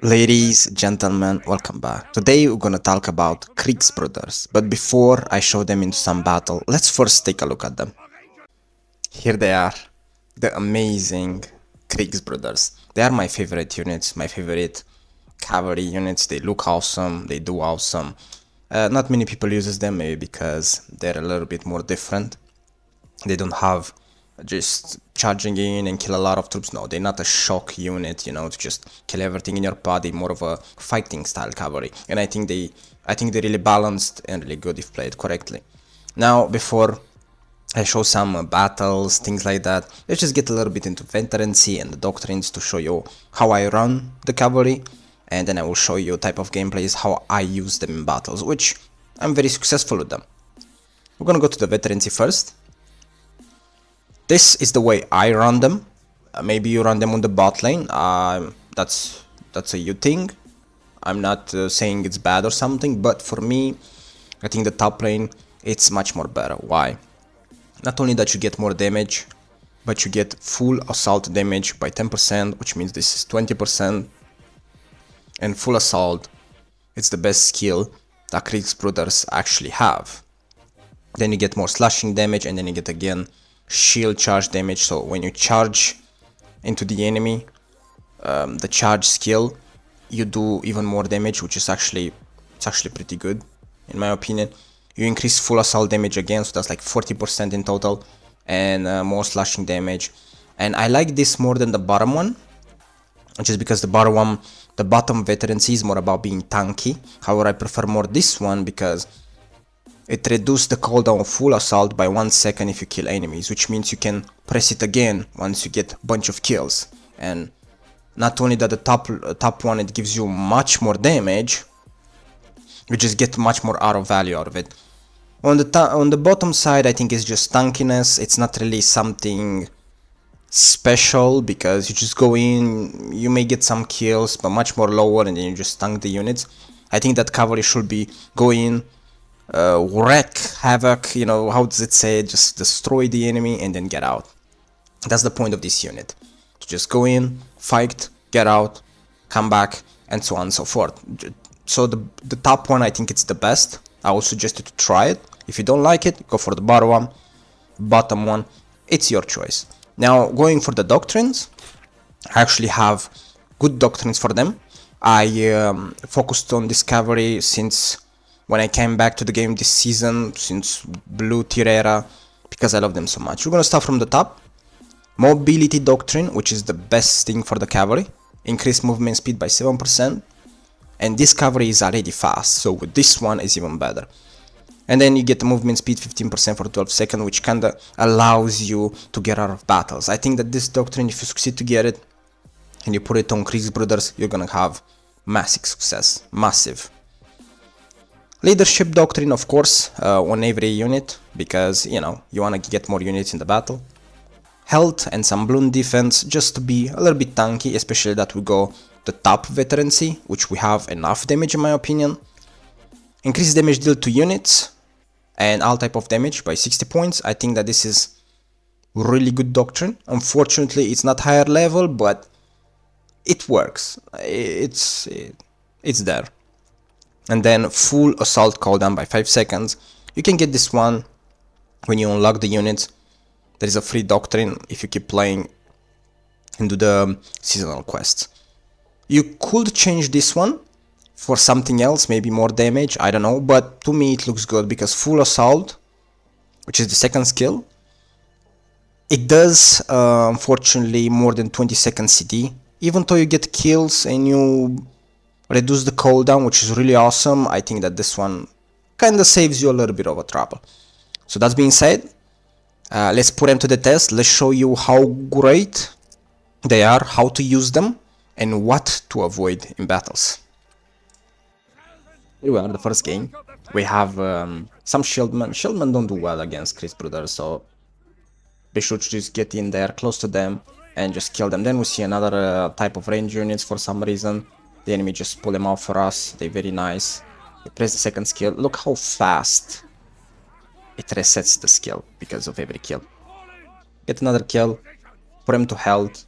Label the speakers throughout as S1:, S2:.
S1: Ladies, gentlemen, welcome back. Today we're gonna talk about Kriegsbruders, but before I show them into some battle, let's first take a look at them. Here they are, the amazing Kriegsbruders. They are my favorite units, my favorite cavalry units. They look awesome, they do awesome. Not many people uses them, maybe because they're a little bit more different. They don't have just charging in and kill a lot of troops. No, they're not a shock unit, to just kill everything in your body. More of a fighting style cavalry, and I think they're really balanced and really good if played correctly. Now, before I show some battles, things like that, let's just get a little bit into veterancy and the doctrines to show you how I run the cavalry, and then I will show you type of gameplays how I use them in battles, which I'm very successful with them. We're gonna go to the veterancy first. This is the way I run them. Maybe you run them on the bot lane. That's a you thing. I'm not saying it's bad or something, but for me, I think the top lane it's much more better. Why? Not only that you get more damage, but you get full assault damage by 10%, which means this is 20%. And full assault, it's the best skill that Kriegsbruders actually have. Then you get more slashing damage, and then you get again shield charge damage. So when you charge into the enemy, the charge skill, you do even more damage, which is actually pretty good in my opinion. You increase full assault damage again, so that's like 40% in total, and more slashing damage. And I like this more than the bottom one, just because the bottom veterancy is more about being tanky. However, I prefer more this one because it reduces the cooldown of full assault by 1 second if you kill enemies, which means you can press it again once you get a bunch of kills. And not only that, the top one, it gives you much more damage, you just get much more auto value out of it. On the bottom side, I think it's just tankiness. It's not really something special because you just go in, you may get some kills, but much more lower, and then you just tank the units. I think that cavalry should be go in, wreck havoc, how does it say, just destroy the enemy and then get out. That's the point of this unit, to just go in, fight, get out, come back, and so on and so forth. So the top one, I think it's the best. I would suggest you to try it. If you don't like it, go for the bottom one, it's your choice. Now, going for the doctrines, I actually have good doctrines for them. I focused on this cavalry since when I came back to the game this season, since Blue Tier era, because I love them so much. We're gonna start from the top. Mobility Doctrine, which is the best thing for the cavalry. Increase movement speed by 7%. And this cavalry is already fast, so with this one is even better. And then you get the movement speed 15% for 12 seconds, which kinda allows you to get out of battles. I think that this doctrine, if you succeed to get it, and you put it on Kriegsbruders, you're gonna have massive success. Massive. Leadership Doctrine, of course, on every unit, because, you wanna get more units in the battle. Health and some balloon defense, just to be a little bit tanky, especially that we go the top veterancy, which we have enough damage in my opinion. Increase damage dealt to units and all type of damage by 60 points. I think that this is really good doctrine. Unfortunately, it's not higher level, but it works. It's there. And then full assault cooldown by 5 seconds. You can get this one when you unlock the units. There is a free doctrine if you keep playing and do the seasonal quests. You could change this one for something else, maybe more damage, I don't know, but to me it looks good because full assault, which is the second skill, it does unfortunately more than 20 seconds CD. Even though you get kills and you reduce the cooldown, which is really awesome, I think that this one kinda saves you a little bit of a trouble. So that being said, let's put them to the test. Let's show you how great they are, how to use them, and what to avoid in battles. Here we are, the first game. We have some shieldmen. Shieldmen don't do well against Kriegsbruders, so we should just get in there close to them and just kill them. Then we see another type of range units for some reason. The enemy just pull them out for us. They're very nice. We press the second skill. Look how fast it resets the skill because of every kill. Get another kill. Put him to health.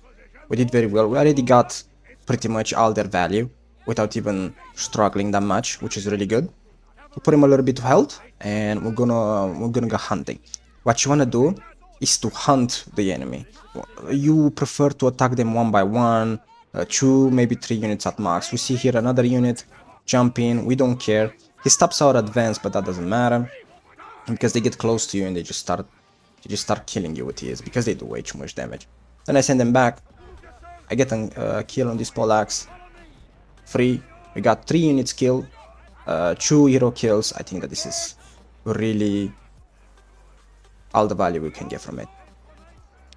S1: We did very well. We already got pretty much all their value without even struggling that much, which is really good. You put him a little bit of health, and we're gonna go hunting. What you wanna do is to hunt the enemy. You prefer to attack them one by one, 2, maybe 3 units at max. We see here another unit jump in. We don't care. He stops our advance, but that doesn't matter because they get close to you and they just start killing you with his because they do way too much damage. Then I send them back. I get a kill on this poleaxe. 3. We got 3 units killed. 2 hero kills. I think that this is really all the value we can get from it.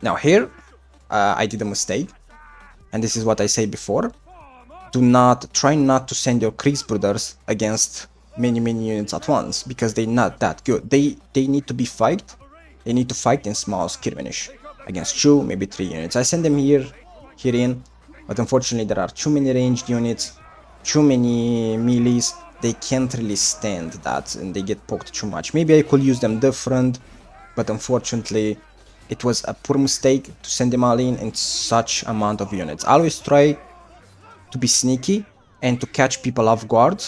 S1: Now here, I did a mistake, and this is what I said before. Try not to send your Kriegsbruders against many units at once, because they're not that good. They need to be fight. They need to fight in small skirmish against 2, maybe 3 units. I send them here in, but unfortunately there are too many ranged units, too many melees. They can't really stand that, and they get poked too much. Maybe I could use them different, but unfortunately it was a poor mistake to send them all in such amount of units. I always try to be sneaky and to catch people off guard.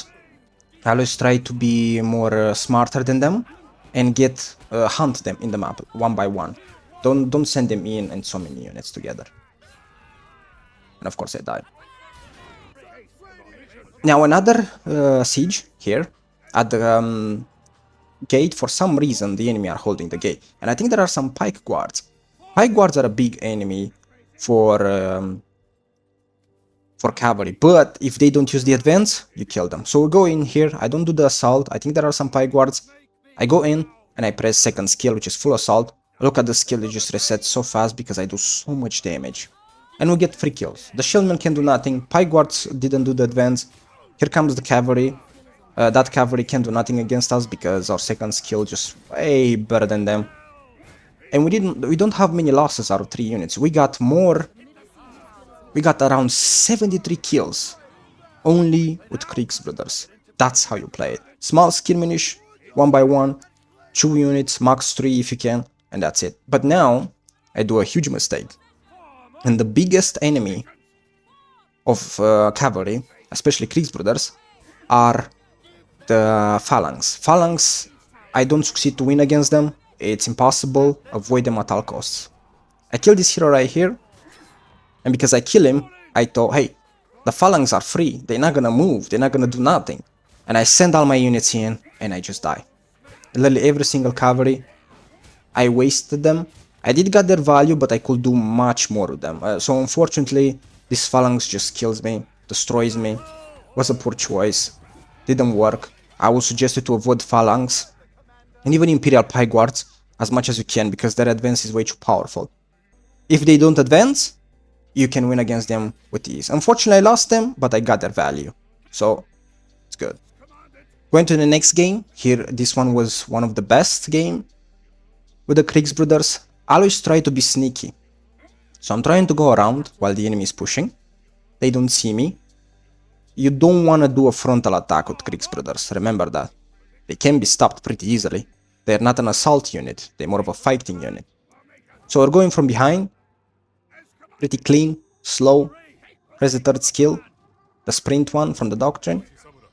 S1: I always try to be more smarter than them and hunt them in the map one by one. Don't send them in so many units together. And of course I died. Now another siege here at the gate. For some reason the enemy are holding the gate, and I think there are some pike guards. Pike guards are a big enemy for cavalry, but if they don't use the advance, you kill them. So we go in here. I don't do the assault. I think there are some pike guards. I go in and I press second skill, which is full assault. Look at the skill, it just resets so fast because I do so much damage. And we get 3 kills. The shieldmen can do nothing. Pike guards didn't do the advance. Here comes the cavalry. That cavalry can do nothing against us because our second skill just way better than them. And we don't have many losses out of 3 units. We got more. We got around 73 kills only with Kriegsbruders. That's how you play it. Small skirmish, 1 by 1, 2 units, max 3 if you can, and that's it. But now I do a huge mistake. And the biggest enemy of cavalry, especially Kriegsbruders, are the phalanx. Phalanx, I don't succeed to win against them. It's impossible. Avoid them at all costs. I kill this hero right here, and because I kill him, I thought, hey, the phalanx are free. They're not gonna move. They're not gonna do nothing. And I send all my units in, and I just die. Literally every single cavalry, I wasted them. I did get their value, but I could do much more with them. So unfortunately, this phalanx just kills me, destroys me. Was a poor choice. Didn't work. I would suggest you to avoid phalanx and even Imperial Pike Guards as much as you can, because their advance is way too powerful. If they don't advance, you can win against them with ease. Unfortunately, I lost them, but I got their value. So, it's good. Going to the next game. Here, this one was one of the best game with the Kriegsbruders. I always try to be sneaky. So I'm trying to go around while the enemy is pushing. They don't see me. You don't want to do a frontal attack with Kriegsbruders, remember that. They can be stopped pretty easily. They're not an assault unit, they're more of a fighting unit. So we're going from behind. Pretty clean, slow. Press the third skill, the sprint one from the doctrine.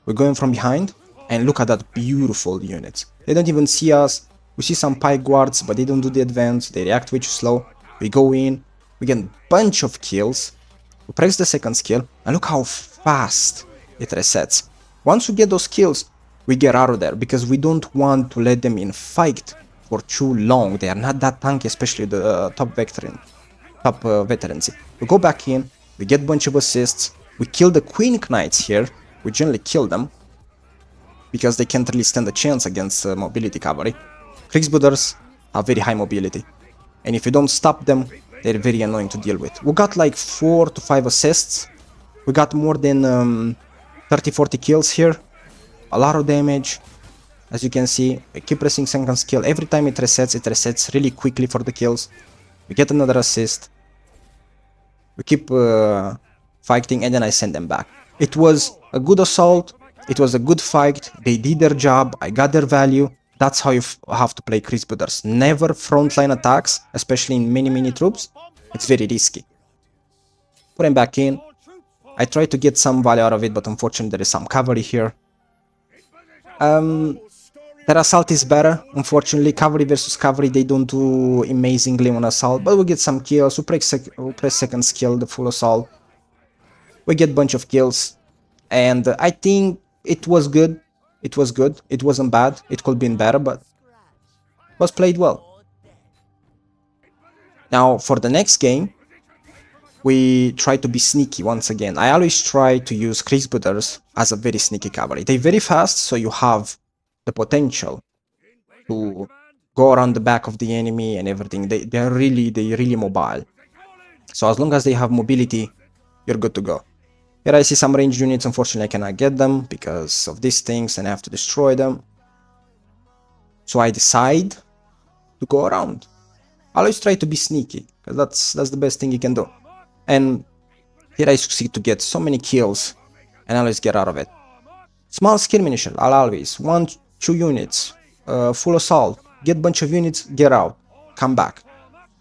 S1: We're going from behind, and look at that beautiful unit. They don't even see us. We see some pike guards, but they don't do the advance. They react way too slow. We go in, we get a bunch of kills. We press the second skill, and look how fast it resets. Once we get those kills, we get out of there, because we don't want to let them in fight for too long. They are not that tanky, especially the top veterancy. We go back in, we get a bunch of assists, we kill the Queen Knights here. We generally kill them, because they can't really stand a chance against mobility cavalry. Kriegsbruders have very high mobility, and if you don't stop them, they're very annoying to deal with. We got like 4 to 5 assists. We got more than 30-40 kills here. A lot of damage. As you can see, I keep pressing second skill. Every time it resets really quickly for the kills. We get another assist. We keep fighting, and then I send them back. It was a good assault. It was a good fight. They did their job. I got their value. That's how you have to play Kriegsbruders. Never frontline attacks, especially in many troops. It's very risky. Put him back in. I tried to get some value out of it, but unfortunately there is some cavalry here. Their assault is better. Unfortunately, cavalry versus cavalry, they don't do amazingly on assault, but we get some kills. We press second skill, the full assault. We get bunch of kills, and I think it was good. It was good. It wasn't bad. It could have been better, but was played well. Now, for the next game, we try to be sneaky once again. I always try to use Kriegsbruders as a very sneaky cavalry. They're very fast, so you have the potential to go around the back of the enemy and everything. They're really mobile. So as long as they have mobility, you're good to go. Here I see some ranged units. Unfortunately, I cannot get them because of these things and I have to destroy them. So I decide to go around. I always try to be sneaky, because that's the best thing you can do. And here I succeed to get so many kills, and I always get out of it. Small skirmisher, I'll always 1-2 units, full assault, get bunch of units, get out, come back.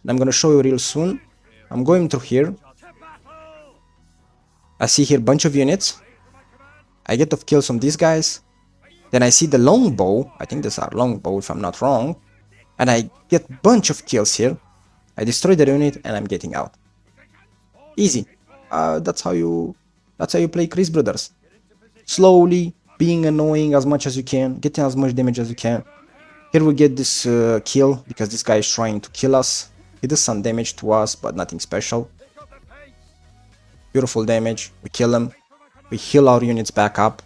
S1: And I'm gonna show you real soon. I'm going through here. I see here bunch of units. I get off kills from these guys. Then I see the longbow. I think these are longbow if I'm not wrong. And I get bunch of kills here. I destroy the unit and I'm getting out. Easy. That's how you play Kriegsbruders. Slowly, being annoying as much as you can, getting as much damage as you can. Here we get this kill because this guy is trying to kill us. He does some damage to us, but nothing special. Beautiful damage. We kill him. We heal our units back up.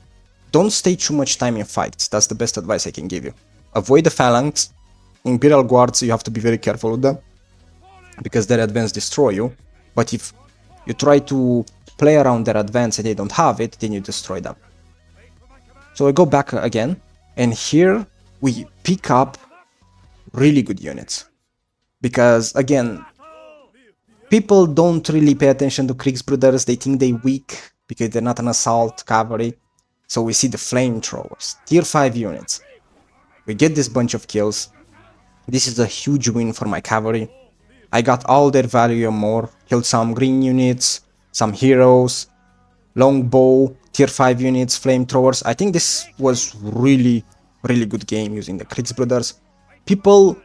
S1: Don't stay too much time in fights. That's the best advice I can give you. Avoid the phalanx. Imperial guards, you have to be very careful with them, because their advance destroy you. But if you try to play around their advance and they don't have it, then you destroy them. So I go back again, and here we pick up really good units. Because again, people don't really pay attention to Kriegsbruders. They think they're weak because they're not an assault cavalry. So we see the flamethrowers, tier 5 units. We get this bunch of kills. This is a huge win for my cavalry. I got all their value and more. Killed some green units, some heroes, longbow, tier 5 units, flamethrowers. I think this was really good game using the Kriegsbruders. People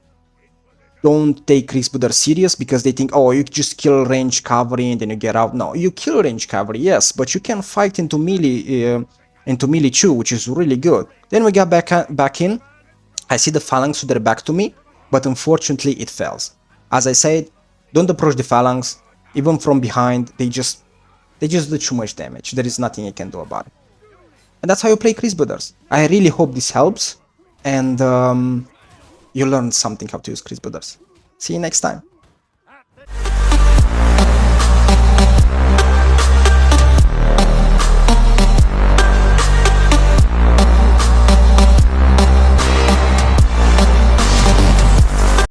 S1: don't take Kriegsbruders serious because they think, oh, you just kill range cavalry and then you get out. No, you kill range cavalry, yes, but you can fight into melee too, which is really good. Then we got back in. I see the phalanx to their back to me, but unfortunately it fails. As I said, don't approach the phalanx. Even from behind, they just do too much damage. There is nothing you can do about it. And that's how you play Kriegsbruders. I really hope this helps, and you learned something how to use Kriegsbruders. See you next time.